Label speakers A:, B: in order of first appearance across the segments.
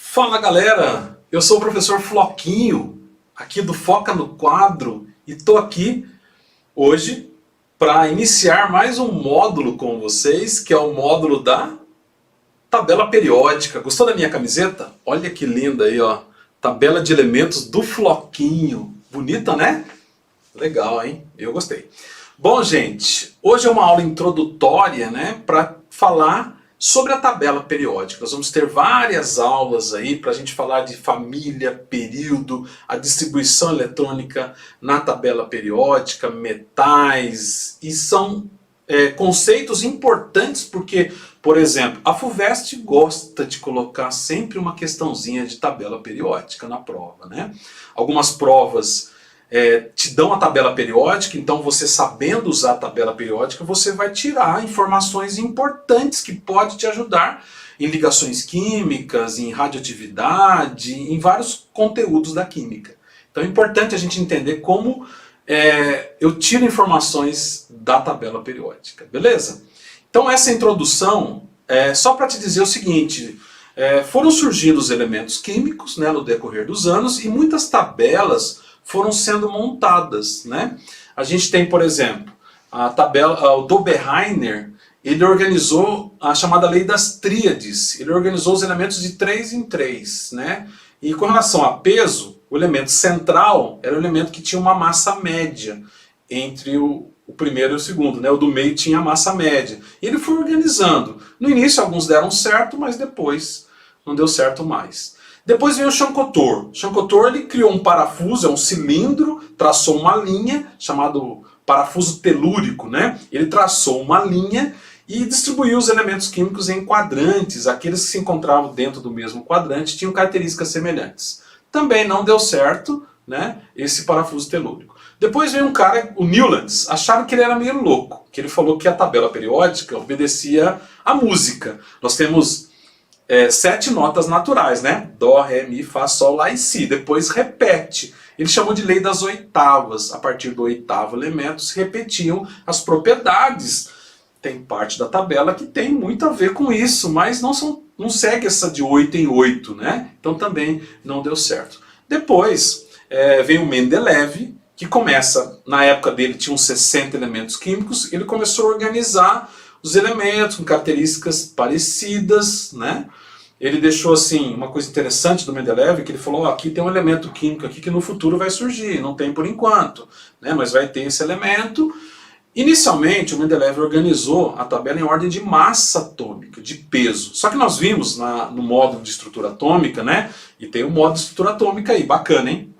A: Fala galera, eu sou o professor Floquinho, aqui do Foca no Quadro, e estou aqui hoje para iniciar mais um módulo com vocês, que é o módulo da tabela periódica. Gostou da minha camiseta? Olha que linda aí, ó, tabela de elementos do Floquinho. Bonita, né? Legal, hein? Eu gostei. Bom, gente, hoje é uma aula introdutória, né, para falar sobre a tabela periódica. Nós vamos ter várias aulas aí para a gente falar de família, período, a distribuição eletrônica na tabela periódica, metais, e são conceitos importantes porque, por exemplo, a FUVEST gosta de colocar sempre uma questãozinha de tabela periódica na prova, né? Algumas provas te dão a tabela periódica, então você sabendo usar a tabela periódica, você vai tirar informações importantes que podem te ajudar em ligações químicas, em radioatividade, em vários conteúdos da química. Então é importante a gente entender como eu tiro informações da tabela periódica, beleza? Então essa introdução é só para te dizer o seguinte: foram surgindo os elementos químicos, né, no decorrer dos anos, e muitas tabelas foram sendo montadas, né? A gente tem, por exemplo, a tabela, o Dobereiner, ele organizou a chamada lei das tríades, ele organizou os elementos de 3 em 3, né? E com relação a peso, o elemento central era o elemento que tinha uma massa média entre o primeiro e o segundo, né? O do meio tinha a massa média. E ele foi organizando. No início alguns deram certo, mas depois não deu certo mais. Depois veio o Chancotor. Chancotor ele criou um parafuso, é um cilindro, traçou uma linha, chamado parafuso telúrico, né? Ele traçou uma linha e distribuiu os elementos químicos em quadrantes. Aqueles que se encontravam dentro do mesmo quadrante tinham características semelhantes. Também não deu certo, né, esse parafuso telúrico. Depois veio um cara, o Newlands, acharam que ele era meio louco, que ele falou que a tabela periódica obedecia à música. Nós temos 7 notas naturais, né? Dó, Ré, Mi, Fá, Sol, Lá e Si. Depois repete. Ele chamou de lei das oitavas. A partir do oitavo elemento se repetiam as propriedades. Tem parte da tabela que tem muito a ver com isso, mas não segue essa de 8 em 8, né? Então também não deu certo. Depois veio o Mendeleev, que começa, na época dele tinha uns 60 elementos químicos, ele começou a organizar os elementos com características parecidas, né? Ele deixou assim uma coisa interessante do Mendeleev, que ele falou: aqui tem um elemento químico aqui que no futuro vai surgir, não tem por enquanto, né? Mas vai ter esse elemento. Inicialmente o Mendeleev organizou a tabela em ordem de massa atômica, de peso. Só que nós vimos no módulo de estrutura atômica, né? E tem um módulo de estrutura atômica aí, bacana, hein?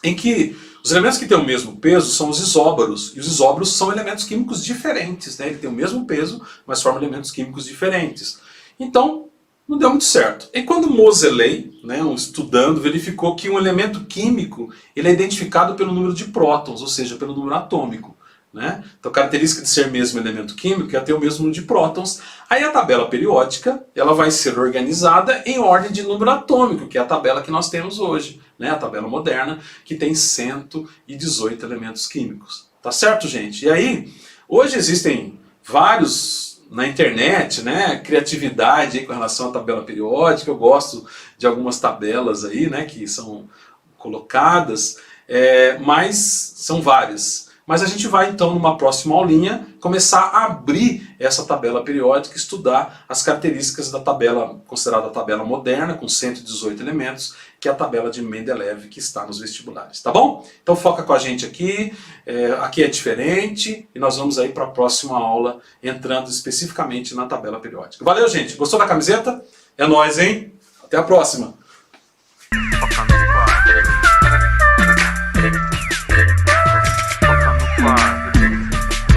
A: Em que os elementos que têm o mesmo peso são os isóbaros, e os isóbaros são elementos químicos diferentes, né? Ele tem o mesmo peso, mas formam elementos químicos diferentes. Então, não deu muito certo. E quando Moseley, né, um estudando, verificou que um elemento químico ele é identificado pelo número de prótons, ou seja, pelo número atômico, né? Então a característica de ser mesmo elemento químico é ter o mesmo número de prótons. Aí a tabela periódica ela vai ser organizada em ordem de número atômico, que é a tabela que nós temos hoje, né? A tabela moderna, que tem 118 elementos químicos. Tá certo, gente? E aí, hoje existem vários na internet, né, criatividade aí com relação à tabela periódica. Eu gosto de algumas tabelas aí, né, que são colocadas, mas são várias. Mas a gente vai então numa próxima aulinha começar a abrir essa tabela periódica, estudar as características da tabela, considerada a tabela moderna, com 118 elementos, que é a tabela de Mendeleev que está nos vestibulares, tá bom? Então foca com a gente aqui, aqui é diferente, e nós vamos aí para a próxima aula, entrando especificamente na tabela periódica. Valeu, gente? Gostou da camiseta? É nóis, hein? Até a próxima!